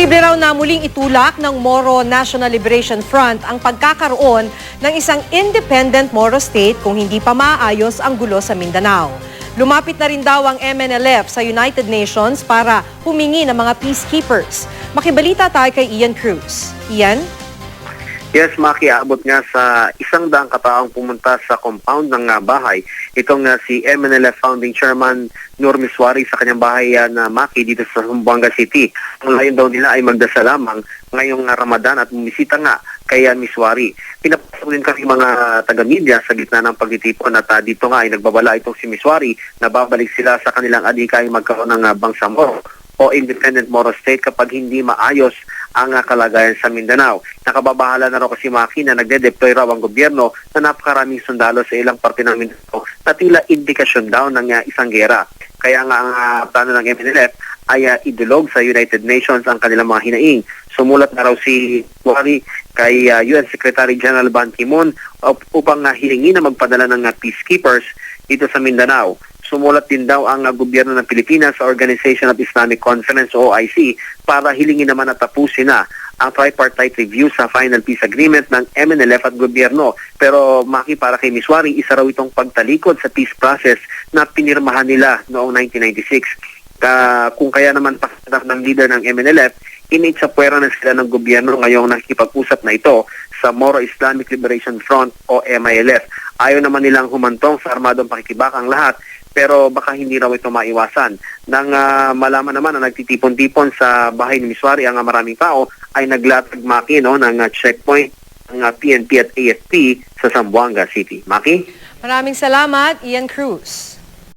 Posible raw na muling itulak ng Moro National Liberation Front ang pagkakaroon ng isang independent Moro state kung hindi pa maayos ang gulo sa Mindanao. Lumapit na rin daw ang MNLF sa United Nations para humingi ng mga peacekeepers. Makibalita tayo kay Ian Cruz. Ian? Yes, makiabot nga sa 100 kataong pumunta sa compound ng bahay. Itong si MNLF Founding Chairman Nur Miswari sa kanyang bahay na Maki dito sa Zamboanga City. Ang layon daw nila ay magdasal lamang ngayong Ramadan at bumisita nga kay Miswari. Pinapasok din kami mga taga-media sa gitna ng pagtitipon at dito nga ay nagbabala itong si Miswari na babalik sila sa kanilang adhikay magkaroon ng Bangsamoro o Independent Moro State kapag hindi maayos ang kalagayan sa Mindanao. Nakababahala na raw kasi Maki na nagde-deploy raw ang gobyerno na napakaraming sundalo sa ilang parte ng Mindanao na tila indikasyon daw ng isang gera. Kaya nga ang plano ng MNLF ay idulog sa United Nations ang kanilang mga hinaing. Sumulat na raw si Wari kay UN Secretary General Ban Ki-moon upang hilingi na magpadala ng peacekeepers dito sa Mindanao. Sumulat din daw ang gobyerno ng Pilipinas sa Organization of Islamic Conference o OIC para hilingin naman at tapusin na ang tripartite review sa final peace agreement ng MNLF at gobyerno. Pero Maki, para kay Miswari, isa raw itong pagtalikod sa peace process na pinirmahan nila noong 1996. Kung kaya naman pakitanap ng leader ng MNLF, initsapwera na sila ng gobyerno ngayong nakikipag-usap na ito sa Moro Islamic Liberation Front o MILF. Ayaw naman nilang humantong sa armadong pakikibakang lahat, pero baka hindi raw ito maiwasan. Nang malaman naman na nagtitipon-tipon sa bahay ni Miswari ang maraming tao, ay naglatag Maki ng checkpoint ng PNP at AFP sa Zamboanga City. Maki? Maraming salamat, Ian Cruz.